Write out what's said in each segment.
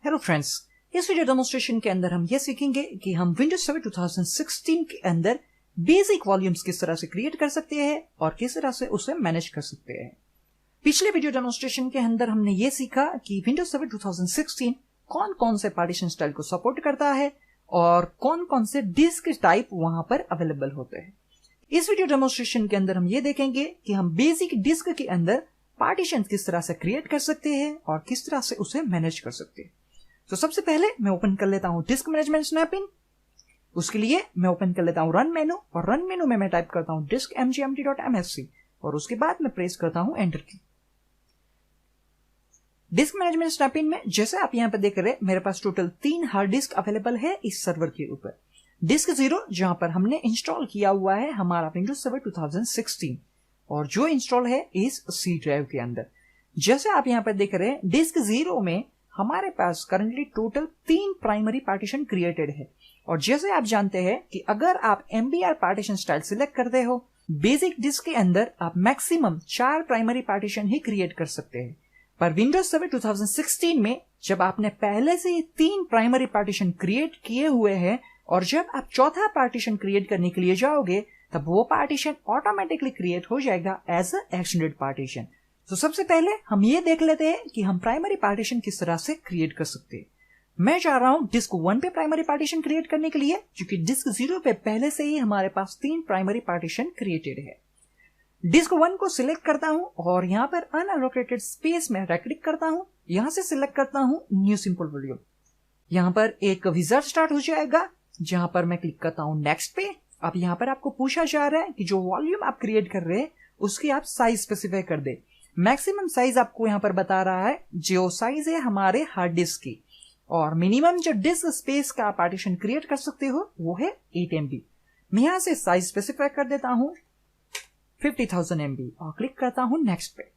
Hello friends, इस video demonstration के अंदर हम ये सीखेंगे कि हम विंडोज सर्वर 2016 के अंदर बेसिक वॉल्यूम्स किस तरह से क्रिएट कर सकते हैं और किस तरह से उसे मैनेज कर सकते हैं। पिछले वीडियो डेमोन्स्ट्रेशन के अंदर हमने ये सीखा कि विंडोज सर्वर 2016 कौन कौन से पार्टीशन स्टाइल को सपोर्ट करता है और कौन कौन से डिस्क टाइप वहां पर अवेलेबल होते हैं। इस वीडियो डेमोन्स्ट्रेशन के अंदर हम ये देखेंगे कि हम बेसिक डिस्क के अंदर पार्टीशन किस तरह से क्रिएट कर सकते हैं और किस तरह से उसे मैनेज कर सकते हैं। तो सबसे पहले मैं ओपन कर लेता हूं डिस्क मैनेजमेंट स्नैपिंग। उसके लिए मैं ओपन कर लेता हूं रन मेनू और रन मेनू में मैं टाइप करता हूं disk mgmt.msc और उसके बाद मैं प्रेस करता हूं एंटर की। डिस्क मैनेजमेंट स्नैपिंग में जैसे आप यहां पर देख रहे हैं मेरे पास टोटल 3 हार्ड डिस्क अवेलेबल है इस सर्वर के ऊपर। डिस्क 0 जहां पर हमने इंस्टॉल किया हुआ है हमारा विंडोज सर्वर 2016 और जो इंस्टॉल है इस सी ड्राइव के अंदर। जैसे आप यहां पर देख रहे हैं डिस्क 0 में हमारे पास currently total 3 primary partition created है और जैसे आप जानते हैं कि अगर आप MBR पार्टीशन स्टाइल सिलेक्ट करते हो बेसिक डिस्क के अंदर आप मैक्सिमम 4 प्राइमरी पार्टीशन ही क्रिएट कर सकते हैं। पर विंडोज सर्वर 2016 में जब आपने पहले से ही 3 प्राइमरी पार्टीशन क्रिएट किए हुए हैं और जब आप चौथा पार्टीशन क्रिएट करने के लिए जाओगे तब वो पार्टीशन ऑटोमेटिकली क्रिएट हो जाएगा एज अ एक्सटेंडेड पार्टीशन। तो सबसे पहले हम ये देख लेते हैं कि हम प्राइमरी पार्टीशन किस तरह से क्रिएट कर सकते हैं। मैं चाह रहा हूं डिस्क 1 पे प्राइमरी पार्टीशन क्रिएट करने के लिए क्योंकि डिस्क 0 पे पहले से ही हमारे पास 3 प्राइमरी पार्टीशन क्रिएटेड है। डिस्क 1 को सिलेक्ट करता हूं और यहां पर अनएलोकेटेड स्पेस में राइट क्लिक करता हूं। यहां से सिलेक्ट करता हूं न्यू सिंपल वॉल्यूम। यहां पर एक विजार्ड स्टार्ट हो जाएगा जहां पर मैं क्लिक करता हूं नेक्स्ट पे। अब यहां पर आपको पूछा जा रहा है कि जो वॉल्यूम आप क्रिएट कर रहे हैं उसकी आप साइज स्पेसिफाई कर दे। मैक्सिमम साइज आपको यहां पर बता रहा है जो साइज है हमारे हार्ड डिस्क की और मिनिमम जो डिस्क स्पेस का पार्टीशन क्रिएट कर सकते हो वो है 8 MB। मैं यहां से साइज स्पेसिफाई कर देता हूं 50,000 MB और क्लिक करता हूं नेक्स्ट पे।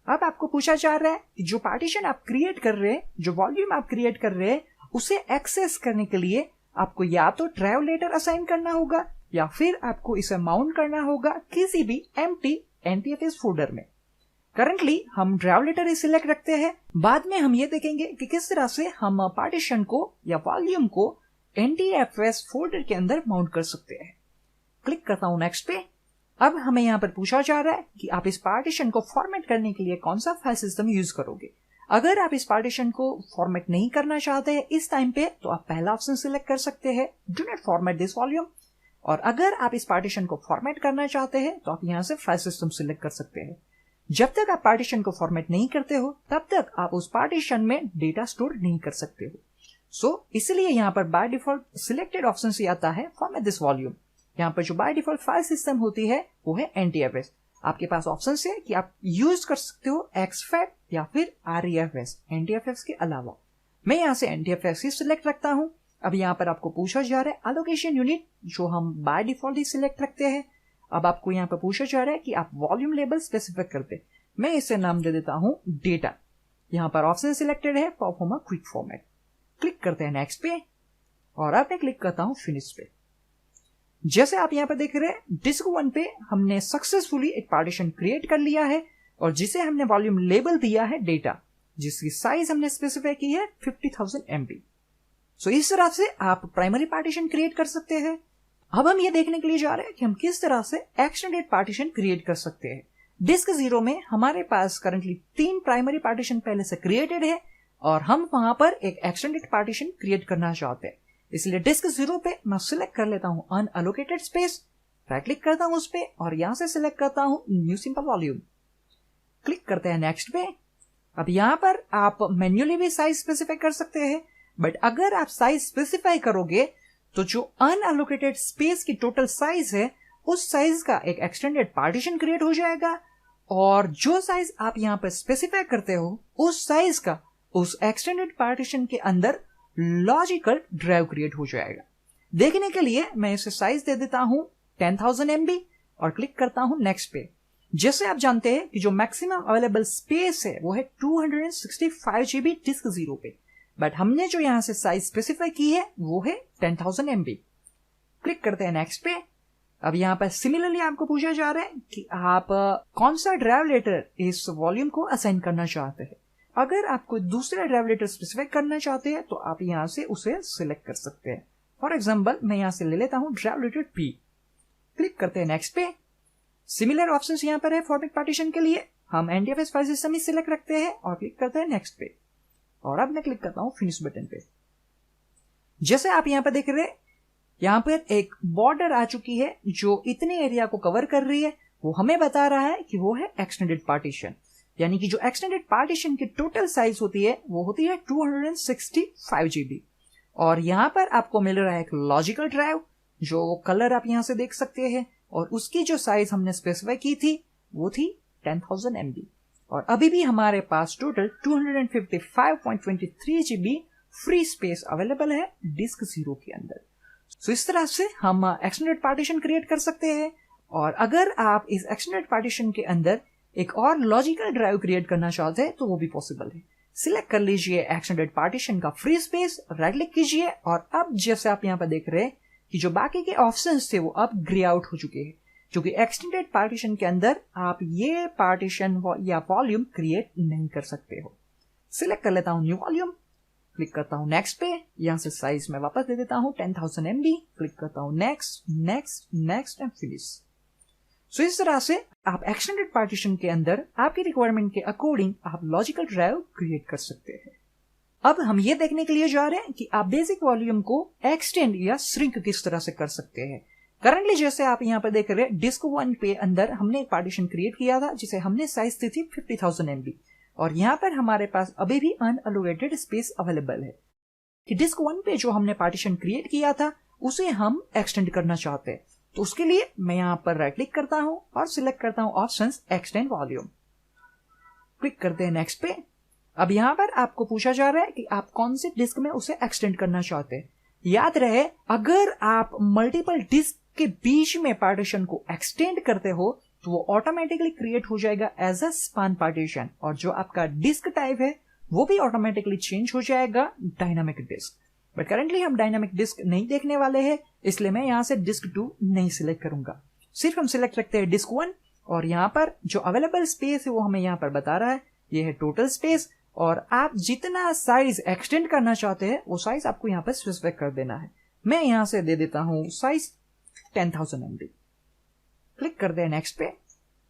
अब आपको पूछा जा रहा है कि जो पार्टीशन आप क्रिएट कर रहे हैं, जो वॉल्यूम आप क्रिएट कर रहे हैं उसे एक्सेस करने के लिए आपको या तो ड्राइव लेटर असाइन करना होगा या फिर आपको इसे माउंट करना होगा किसी भी एम्प्टी NTFS फोल्डर में। करंटली हम ड्राइव लेटर ही सिलेक्ट रखते हैं, बाद में हम ये देखेंगे कि किस तरह से हम पार्टीशन को या वॉल्यूम को NTFS फोल्डर के अंदर माउंट कर सकते हैं। क्लिक करता हूं नेक्स्ट पे। अब हमें यहाँ पर पूछा जा रहा है कि आप इस पार्टीशन को फॉर्मेट करने के लिए कौन सा फाइल सिस्टम यूज करोगे। अगर आप इस पार्टीशन को फॉर्मेट नहीं करना चाहते हैं इस टाइम पे तो आप पहला ऑप्शन सिलेक्ट कर सकते हैं do not format this volume. और अगर आप इस पार्टीशन को फॉर्मेट करना चाहते हैं तो आप यहाँ से फाइल सिस्टम सिलेक्ट कर सकते हैं। जब तक आप पार्टीशन को फॉर्मेट नहीं करते हो तब तक आप उस पार्टीशन में डेटा स्टोर नहीं कर सकते हो। इसलिए यहाँ पर बाय डिफॉल्ट सिलेक्टेड ऑप्शन से आता है फॉर्मेट दिस वॉल्यूम। यहाँ पर जो बाय डिफॉल्ट फाइल सिस्टम होती है वो है NTFS। आपके पास ऑप्शन है कि आप यूज कर सकते हो exFAT या फिर REFS NTFS के अलावा। मैं यहाँ से NTFS ही सिलेक्ट रखता हूँ। अब यहाँ पर आपको पूछा जा रहा है एलोकेशन यूनिट जो हम बाय डिफॉल्ट ही सिलेक्ट रखते हैं। अब आपको यहाँ पर पूछा जा रहा है कि आप वॉल्यूम लेबल स्पेसिफिक करते। मैं इसे नाम दे देता हूँ डेटा। यहाँ पर ऑप्शन सिलेक्टेड है perform a quick format. Click करते हैं नेक्स्ट पे और अब मैं क्लिक करता हूँ फिनिश पे। जैसे आप यहाँ पर देख रहे हैं डिस्क 1 पे हमने सक्सेसफुली एक पार्टीशन क्रिएट कर लिया है और जिसे हमने वॉल्यूम लेबल दिया है डेटा, जिसकी साइज हमने स्पेसिफाई की है 50,000 MB। इस तरह से आप प्राइमरी पार्टीशन क्रिएट कर सकते हैं। अब हम ये देखने के लिए जा रहे हैं कि हम किस तरह से एक्सटेंडेड पार्टीशन क्रिएट कर सकते हैं। डिस्क 0 में हमारे पास करंटली 3 प्राइमरी पार्टीशन पहले से क्रिएटेड है और हम वहां पर एक एक्सटेंडेड पार्टीशन क्रिएट करना चाहते हैं। इसलिए डिस्क 0 पे मैं सिलेक्ट कर लेता हूं अनएलोकेटेड स्पेस, राइट क्लिक करता हूं उस पे और यहां से सिलेक्ट करता हूं न्यू सिंपल वॉल्यूम। क्लिक करते हैं नेक्स्ट पे। अब यहां पर आप मैन्युअली भी साइज स्पेसिफाई कर सकते हैं, बट अगर आप साइज स्पेसिफाई करोगे तो जो अनएलोकेटेड स्पेस की टोटल साइज है उस साइज का एक एक्सटेंडेड पार्टीशन क्रिएट हो जाएगा और जो साइज आप यहां पर स्पेसिफाई करते हो उस साइज का उस एक्सटेंडेड पार्टीशन के अंदर लॉजिकल ड्राइव क्रिएट हो जाएगा। देखने के लिए मैं इसे साइज दे देता हूं 10,000 MB और क्लिक करता हूं नेक्स्ट पे। जैसे आप जानते हैं कि जो मैक्सिमम अवेलेबल स्पेस है वो है 265 GB डिस्क 0 पे, बट हमने जो यहां से साइज स्पेसिफाई की है वो है 10,000 MB। क्लिक करते हैं नेक्स्ट पे। अब यहाँ पर सिमिलरली आपको पूछा जा रहा है कि आप कौन सा ड्राइव लेटर इस वॉल्यूम को असाइन करना चाहते हैं। अगर आप कोई दूसरा ड्राइव लेटर स्पेसिफाई करना चाहते हैं तो आप यहाँ से उसे सिलेक्ट कर सकते हैं। फॉर एग्जाम्पल मैं यहाँ से ले लेता हूँ ड्राइव लेटर P, क्लिक करते हैं नेक्स्ट पे। सिमिलर ऑप्शंस यहाँ पर है फॉर्मेट पार्टीशन के लिए, हम NTFS फाइल सिस्टम ही सिलेक्ट रखते हैं और क्लिक करते हैं नेक्स्ट पे। और अब मैं क्लिक करता हूँ फिनिश बटन पे। जैसे आप यहाँ पर देख रहे हैं, यहाँ पर एक बॉर्डर आ चुकी है जो इतने एरिया को कवर कर रही है। वो हमें बता रहा है कि वो है एक्सटेंडेड पार्टीशन, यानी कि जो एक्सटेंडेड पार्टीशन की टोटल साइज होती है वो होती है 265 GB। और यहाँ पर आपको मिल रहा है एक लॉजिकल ड्राइव, जो कलर आप यहाँ से देख सकते हैं, और उसकी जो साइज हमने स्पेसिफाई की थी वो थी 10,000 MB। और अभी भी हमारे पास total 255.23 GB free space available है डिस्क 0 के अंदर। सो इस तरह से हम एक्सटेंडेड पार्टीशन क्रिएट कर सकते हैं। और अगर आप इस एक्सटेंडेड पार्टीशन के अंदर एक और लॉजिकल ड्राइव क्रिएट करना चाहते हैं तो वो भी पॉसिबल है। सिलेक्ट कर लीजिए एक्सटेंडेड पार्टीशन का फ्री स्पेस, राइट क्लिक कीजिए, और अब जैसे आप यहाँ पर देख रहे हैं कि जो बाकी के ऑप्शंस थे वो अब ग्रे आउट हो चुके हैं, क्योंकि एक्सटेंडेड पार्टीशन के अंदर आप ये पार्टीशन या वॉल्यूम क्रिएट नहीं कर सकते हो। सिलेक्ट कर लेता हूँ न्यू वॉल्यूम, क्लिक करता हूँ नेक्स्ट पे। यहाँ से साइज में वापस दे देता हूँ 10,000 MB, क्लिक करता हूँ next next next and finish. So इस तरह से आप एक्सटेंडेड पार्टीशन के अंदर आपकी रिक्वायरमेंट के अकॉर्डिंग आप लॉजिकल ड्राइव क्रिएट कर सकते हैं। अब हम ये देखने के लिए जा रहे हैं कि आप बेसिक वॉल्यूम को एक्सटेंड या श्रिंक किस तरह से कर सकते हैं। करंटली जैसे आप यहाँ पर देख रहे हैं, डिस्क 1 पे अंदर हमने एक पार्टीशन क्रिएट किया था जिसे हमने साइज दी थी 50,000 MB, और यहाँ पर हमारे पास अभी भी अनअलोकेटेड स्पेस अवेलेबल है कि डिस्क 1 पे जो हमने पार्टीशन क्रिएट किया था उसे हम एक्सटेंड करना चाहते हैं। तो उसके लिए मैं यहाँ पर राइट क्लिक करता हूँ और सिलेक्ट करता हूँ ऑप्शंस एक्सटेंड वॉल्यूम, क्लिक करते हैं नेक्स्ट पे। अब यहाँ पर आपको पूछा जा रहा है कि आप कौन सी डिस्क में उसे एक्सटेंड करना चाहते हैं। याद रहे, अगर आप मल्टीपल डिस्क के बीच में पार्टीशन को एक्सटेंड करते हो तो वो ऑटोमेटिकली क्रिएट हो जाएगा एज अ स्पान पार्टीशन, और जो आपका डिस्क टाइप है वो भी ऑटोमेटिकली चेंज हो जाएगा डायनामिक डिस्क। बट करेंटली हम डायनामिक डिस्क नहीं देखने वाले हैं, इसलिए मैं यहाँ से डिस्क 2 नहीं सिलेक्ट करूंगा। सिर्फ हम सिलेक्ट रखते हैं डिस्क 1, और यहाँ पर जो अवेलेबल स्पेस है वो हमें यहाँ पर बता रहा है, ये है टोटल स्पेस। और आप जितना साइज एक्सटेंड करना चाहते हैं वो साइज आपको यहाँ पर स्पेसिफाई कर देना है। मैं यहाँ से दे देता हूँ साइज 10,000 MB, क्लिक कर दे नेक्स्ट पे।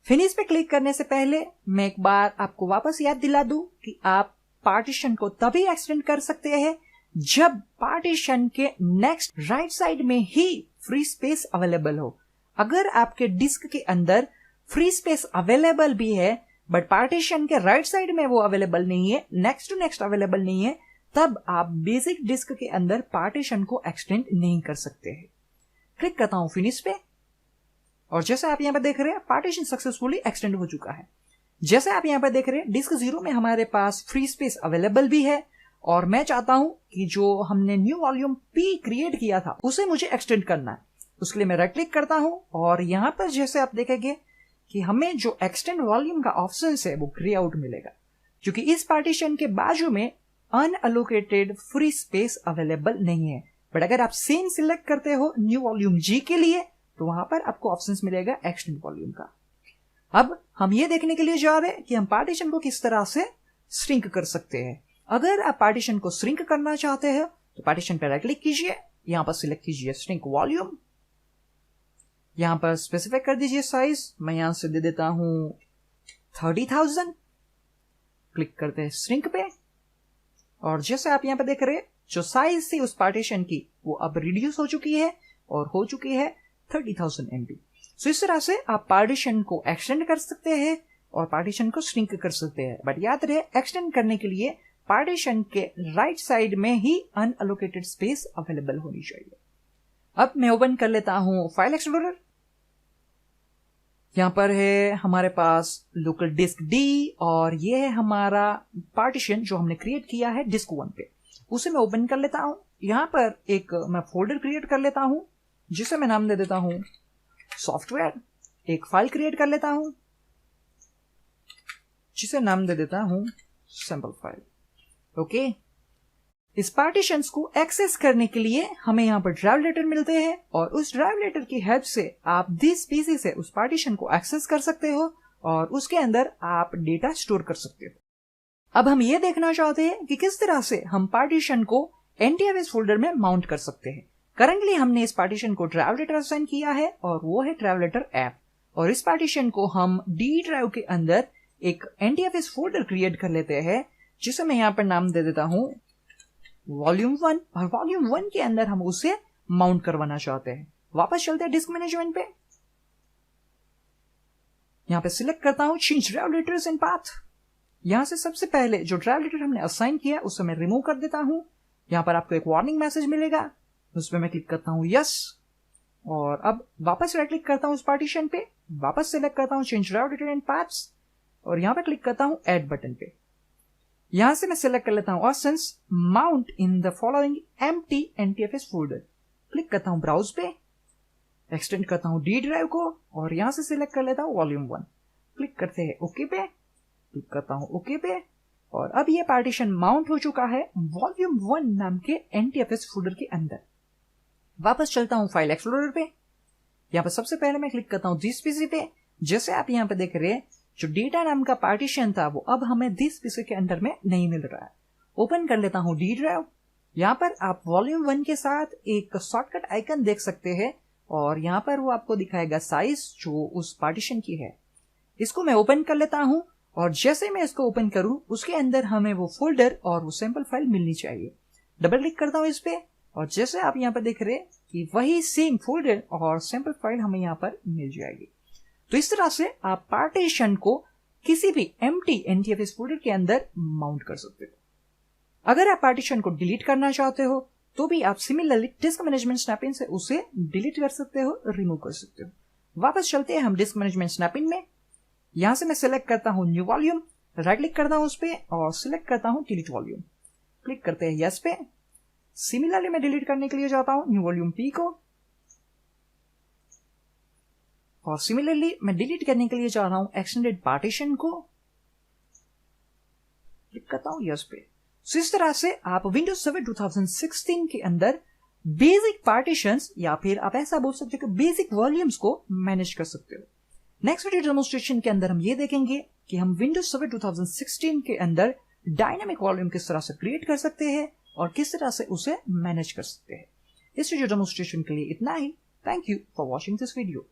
फिनिश पे क्लिक करने से पहले मैं एक बार आपको वापस याद दिला दूं कि आप पार्टीशन को तभी एक्सटेंड कर सकते हैं जब पार्टीशन के नेक्स्ट राइट साइड में ही फ्री स्पेस अवेलेबल हो। अगर आपके डिस्क के अंदर फ्री स्पेस अवेलेबल भी है बट पार्टीशन के राइट साइड में वो अवेलेबल नहीं है, नेक्स्ट टू नेक्स्ट अवेलेबल नहीं है, तब आप बेसिक डिस्क के अंदर पार्टीशन को एक्सटेंड नहीं कर सकते हैं। क्लिक करता हूं फिनिश पे, और जैसे आप यहां पर देख रहे हैं पार्टीशन सक्सेसफुली एक्सटेंड हो चुका है। जैसे आप यहां पर देख रहे हैं डिस्क 0 में हमारे पास फ्री स्पेस अवेलेबल भी है, और मैं चाहता हूं कि जो हमने न्यू वॉल्यूम P क्रिएट किया था उसे मुझे एक्सटेंड करना है। उसके लिए मैं राइट क्लिक करता हूं, और यहां पर जैसे आप देखेंगे कि हमें जो एक्सटेंड वॉल्यूम का ऑप्शन है वो ग्रे आउट मिलेगा, क्योंकि इस पार्टीशन के बाजू में अनअलोकेटेड फ्री स्पेस अवेलेबल नहीं है। बट अगर आप सेम सिलेक्ट करते हो न्यू वॉल्यूम G के लिए तो वहां पर आपको ऑप्शन मिलेगा एक्सटेंड वॉल्यूम का। अब हम ये देखने के लिए जा रहे हैं कि हम पार्टीशन को किस तरह से श्रिंक कर सकते हैं। अगर आप पार्टीशन को श्रिंक करना चाहते हैं तो पार्टीशन पर राइट क्लिक कीजिए, यहां पर सिलेक्ट कीजिए श्रिंक वॉल्यूम, यहां पर स्पेसिफाई कर दीजिए साइज, मैं यहां से दे देता हूं 30,000, क्लिक करते हैं श्रिंक पे, और जैसे आप यहां पर देख रहे हैं जो साइज थी उस पार्टीशन की वो अब रिड्यूस हो चुकी है और हो चुकी है 30,000 MB। सो इस तरह से आप पार्टीशन को एक्सटेंड कर सकते हैं और पार्टीशन को श्रिंक कर सकते हैं। बट याद रहे, एक्सटेंड करने के लिए पार्टीशन के राइट साइड में ही अनअलोकेटेड स्पेस अवेलेबल होनी चाहिए। अब मैं ओपन कर लेता हूं फाइल एक्सप्लोरर। यहां पर है हमारे पास लोकल डिस्क D, और ये है हमारा पार्टीशन जो हमने क्रिएट किया है डिस्क 1 पे, उसे मैं ओपन कर लेता हूं। यहां पर एक मैं फोल्डर क्रिएट कर लेता हूं जिसे मैं नाम दे देता हूं सॉफ्टवेयर। एक फाइल क्रिएट कर लेता हूं जिसे नाम दे देता हूं सैंपल फाइल। ओके, इस पार्टीशंस को एक्सेस करने के लिए हमें यहाँ पर ड्राइव लेटर मिलते हैं, और उस ड्राइव लेटर की हेल्प से आप दिस पीसी से उस पार्टीशन को एक्सेस कर सकते हो और उसके अंदर आप डेटा स्टोर कर सकते हो। अब हम ये देखना चाहते हैं कि किस तरह से हम पार्टीशन को NTFS फोल्डर में माउंट कर सकते हैं। करंटली हमने इस पार्टीशन को ट्रैवलेटर असाइन किया है और वो है ट्रैवलेटर ऐप, और इस पार्टीशन को हम D ड्राइव के अंदर एक NTFS फोल्डर क्रिएट कर लेते हैं, जिसे मैं यहाँ पर नाम दे देता हूं वॉल्यूम 1, और वॉल्यूम 1 के अंदर हम उसे माउंट करवाना चाहते हैं। वापस चलते हैं डिस्क मैनेजमेंट पे। यहां पे सिलेक्ट करता हूं change drive letters and path. यहां से सबसे पहले जो ड्राइव लेटर हमने असाइन किया उसे मैं रिमूव कर देता हूं। यहां पर आपको एक वार्निंग मैसेज मिलेगा, उस पर मैं क्लिक करता हूं यस, और अब वापस राइट क्लिक करता हूं उस पार्टीशन पे, वापस सिलेक्ट करता हूं change drive letter and paths, और यहां पे क्लिक करता हूं ऐड बटन पे। यहां से मैं सिलेक्ट कर लेता हूं options mount in the following empty NTFS folder. Click करता हूं ब्राउज पे, एक्सटेंड करता हूं D ड्राइव को, और यहां से सिलेक्ट कर लेता हूं वॉल्यूम 1। क्लिक करते हैं ओके पे, क्लिक करता हूं ओके पे, और अब ये पार्टीशन माउंट हो चुका है वॉल्यूम 1 नाम के NTFS फोल्डर के अंदर। वापस चलता हूं फाइल एक्सप्लोरर पे। यहां पर सबसे पहले मैं क्लिक करता हूं दिस पीसी पे। जैसे आप यहां पर देख रहे हैं, जो डेटा नाम का पार्टीशन था वो अब हमें दिस पीसी के अंदर में नहीं मिल रहा है। ओपन कर लेता हूं D ड्राइव। यहां पर आप वॉल्यूम 1 के साथ एक शॉर्टकट आइकन देख सकते हैं, और यहां पर वो आपको दिखाएगा साइज जो उस पार्टीशन की है। इसको मैं ओपन कर लेता हूं, और जैसे मैं इसको ओपन करूं उसके अंदर हमें वो फोल्डर और वो सैंपल फाइल मिलनी चाहिए। डबल क्लिक करता हूं इस पे, और जैसे आप यहां पर देख रहे हैं कि वही सेम फोल्डर और सैंपल फाइल हमें यहां पर मिल जाएगी। तो इस तरह से आप पार्टीशन को किसी भी एम्प्टी NTFS फोल्डर के अंदर माउंट कर सकते हो। अगर आप पार्टीशन को डिलीट करना चाहते हो तो भी आप सिमिलरली डिस्क मैनेजमेंट स्नैपिंग से उसे डिलीट कर सकते हो, रिमूव कर सकते हो। वापस चलते हैं हम डिस्क मैनेजमेंट स्नैपिंग में। यहां से मैं सिलेक्ट करता हूं न्यू वॉल्यूम, राइट क्लिक करता हूं उस पे, और सिलेक्ट करता हूं डिलीट वॉल्यूम। क्लिक करते हैं यस पे। सिमिलरली मैं डिलीट करने के लिए जाता हूं न्यू वॉल्यूम P को, और सिमिलरली मैं डिलीट करने के लिए जा रहा हूं एक्सटेंडेड पार्टीशन को। क्लिक करता हूं यस पे। So, इस तरह से आप विंडोज सर्वर 2016 के अंदर बेसिक पार्टीशंस, या फिर आप ऐसा बोल सकते हो कि बेसिक वॉल्यूम्स को मैनेज कर सकते हो। नेक्स्ट वीडियो डेमोन्स्ट्रेशन के अंदर हम ये देखेंगे कि हम विंडोज सर्वर 2016 के अंदर डायनामिक वॉल्यूम किस तरह से क्रिएट कर सकते हैं और किस तरह से उसे मैनेज कर सकते हैं। इस वीडियो डेमोन्स्ट्रेशन के लिए इतना ही। Thank you for watching this video.